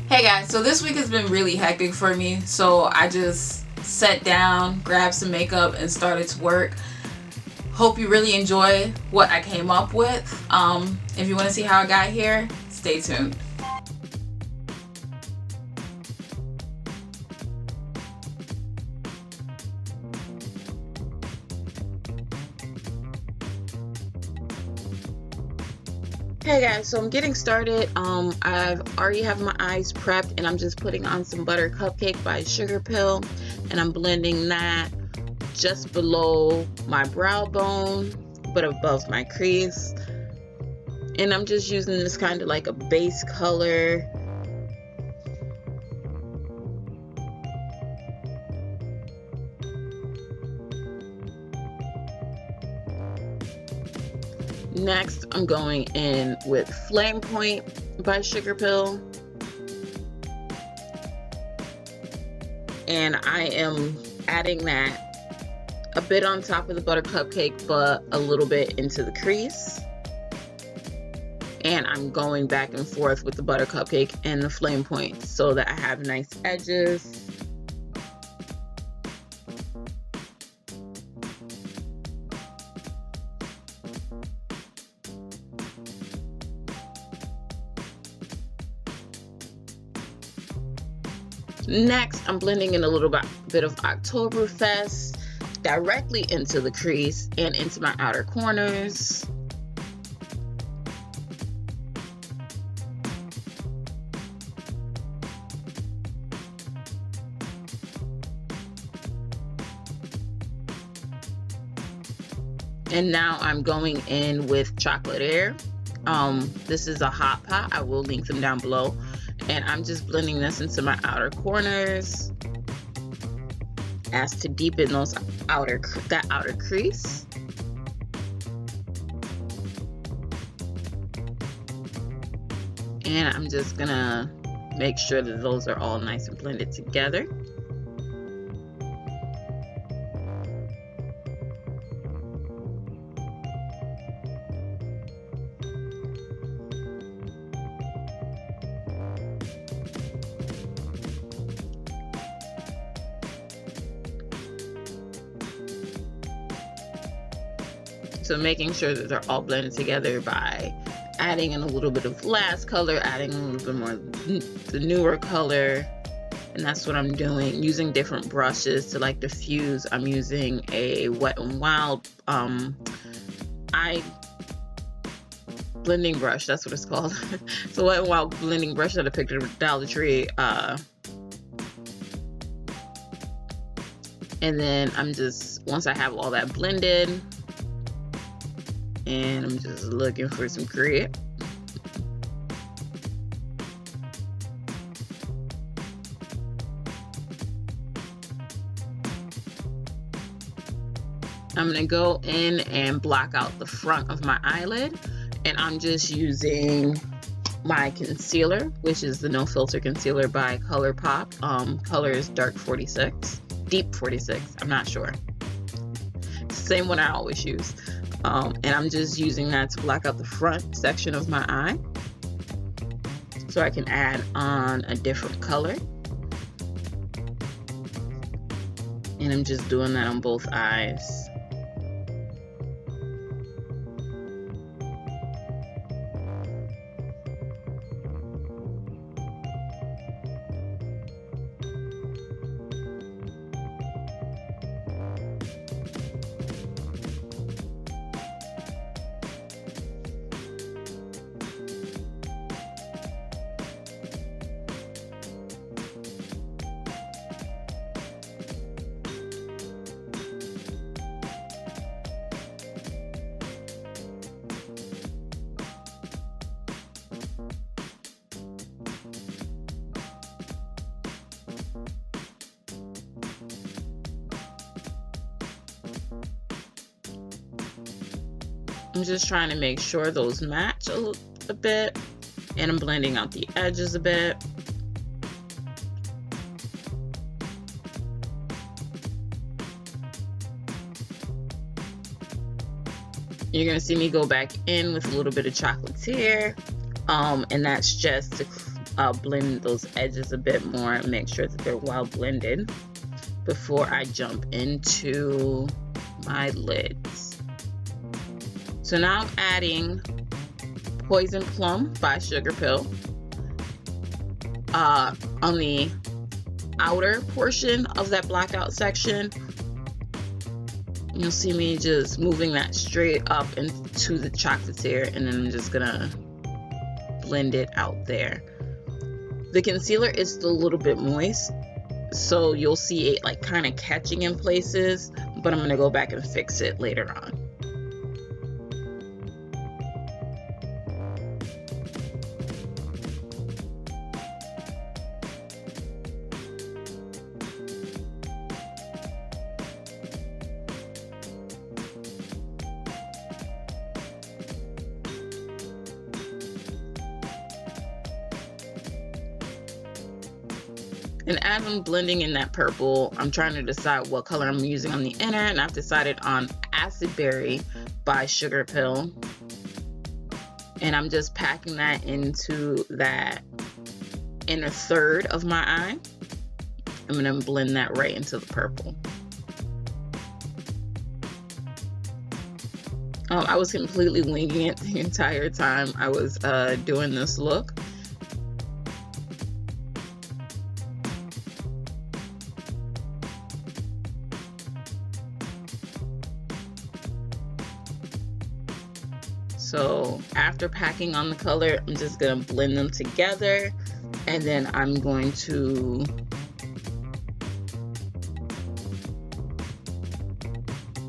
Hey guys, so this week has been really hectic for me, so I just sat down, grabbed some makeup, and started to work. Hope you really enjoy what I came up with. If you want to see how I got here, stay tuned. Hey guys, so I'm getting started. I've already have my eyes prepped, and I'm just putting on some butter cupcake by Sugar Pill, and I'm blending that just below my brow bone but above my crease, and I'm just using this kind of like a base color. Next, I'm going in with Flame Point by Sugar Pill, and I am adding that a bit on top of the butter cupcake but a little bit into the crease, and I'm going back and forth with the butter cupcake and the Flame Point so that I have nice edges. Next, I'm blending in a little bit of Oktoberfest directly into the crease and into my outer corners. And now I'm going in with Chocolate Air. This is a hot pot. I will link them down below. And I'm just blending this into my outer corners as to deepen that outer crease. And I'm just gonna make sure that those are all nice and blended together. So making sure that they're all blended together by adding in a little bit of last color, adding a little bit more the newer color, and that's what I'm doing, using different brushes to like diffuse. I'm using a Wet n Wild eye blending brush, that's what it's called. It's a Wet n Wild blending brush that I picked up at Dollar Tree. And then I'm just, once I have all that blended, and I'm just looking for some grit. I'm gonna go in and block out the front of my eyelid, and I'm just using my concealer, which is the No Filter Concealer by ColourPop. Color is Dark 46, Deep 46, I'm not sure. Same one I always use. And I'm just using that to block out the front section of my eye so I can add on a different color. And I'm just doing that on both eyes. I'm just trying to make sure those match a bit, and I'm blending out the edges a bit. You're gonna see me go back in with a little bit of chocolatier, and that's just to blend those edges a bit more and make sure that they're well blended before I jump into my lids. So now I'm adding Poison Plum by Sugar Pill on the outer portion of that blackout section. You'll see me just moving that straight up into the chocolatier, and then I'm just gonna blend it out there. The concealer is still a little bit moist, so you'll see it like kind of catching in places, but I'm gonna go back and fix it later on. And as I'm blending in that purple, I'm trying to decide what color I'm using on the inner, and I've decided on Acid Berry by Sugar Pill. And I'm just packing that into that inner third of my eye. I'm gonna blend that right into the purple. I was completely winging it the entire time I was doing this look. So after packing on the color, I'm just gonna blend them together, and then I'm going to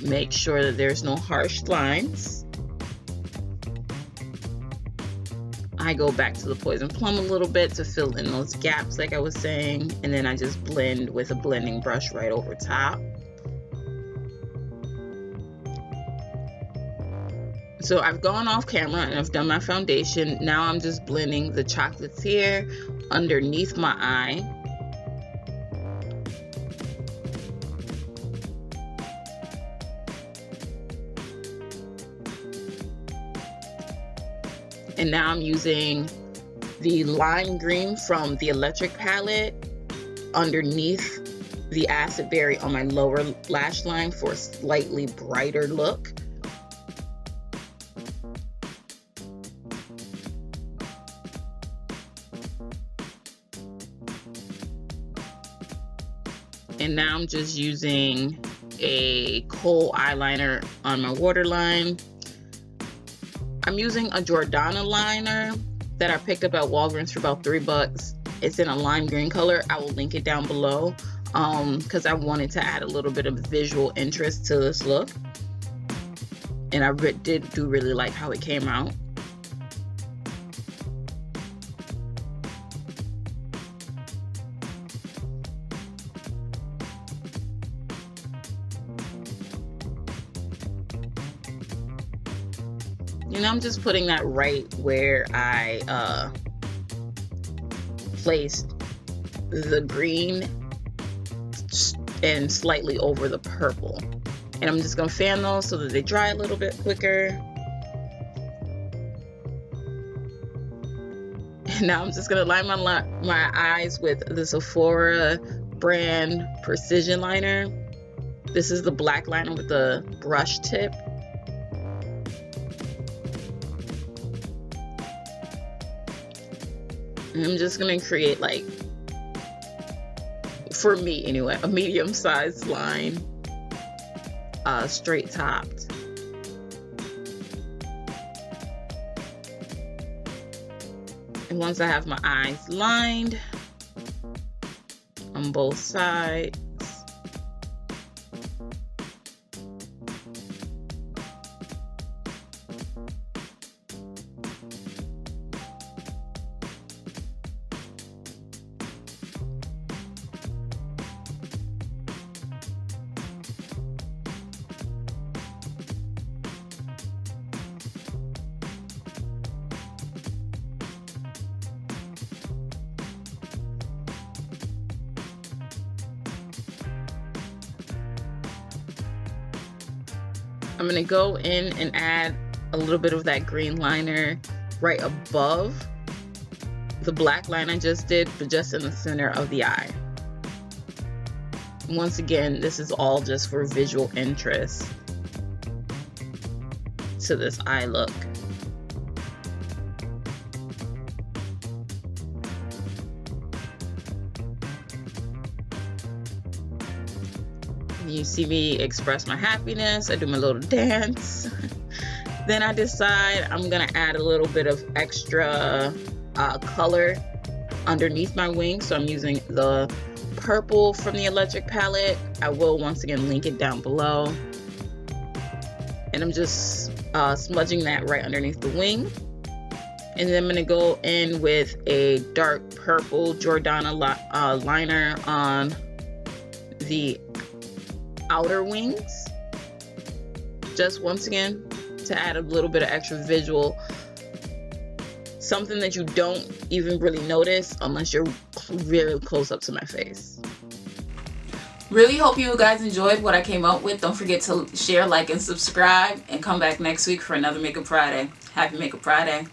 make sure that there's no harsh lines. I go back to the Poison Plum a little bit to fill in those gaps like I was saying, and then I just blend with a blending brush right over top. So I've gone off camera and I've done my foundation. Now I'm just blending the chocolatier underneath my eye. And now I'm using the lime green from the Electric palette underneath the Acid Berry on my lower lash line for a slightly brighter look. And now I'm just using a kohl eyeliner on my waterline. I'm using a Jordana liner that I picked up at Walgreens for about $3. It's in a lime green color. I will link it down below because I wanted to add a little bit of visual interest to this look. And I did really like how it came out. And I'm just putting that right where I placed the green and slightly over the purple. And I'm just gonna fan those so that they dry a little bit quicker. And now I'm just gonna line my eyes with the Sephora brand Precision Liner. This is the black liner with the brush tip. And I'm just gonna create, like, for me anyway, a medium-sized line, straight topped. And once I have my eyes lined on both sides, I'm gonna go in and add a little bit of that green liner right above the black line I just did, but just in the center of the eye. Once again, this is all just for visual interest to this eye look. You see me express my happiness. I do my little dance. Then I decide I'm gonna add a little bit of extra color underneath my wing. So I'm using the purple from the electric palette. I will once again link it down below. And I'm just smudging that right underneath the wing. And then I'm gonna go in with a dark purple Jordana liner on the outer wings, just once again to add a little bit of extra visual, something that you don't even really notice unless you're really close up to my face. Really hope you guys enjoyed what I came up with. Don't forget to share, like, and subscribe, and come back next week for another Makeup Friday. Happy Makeup Friday.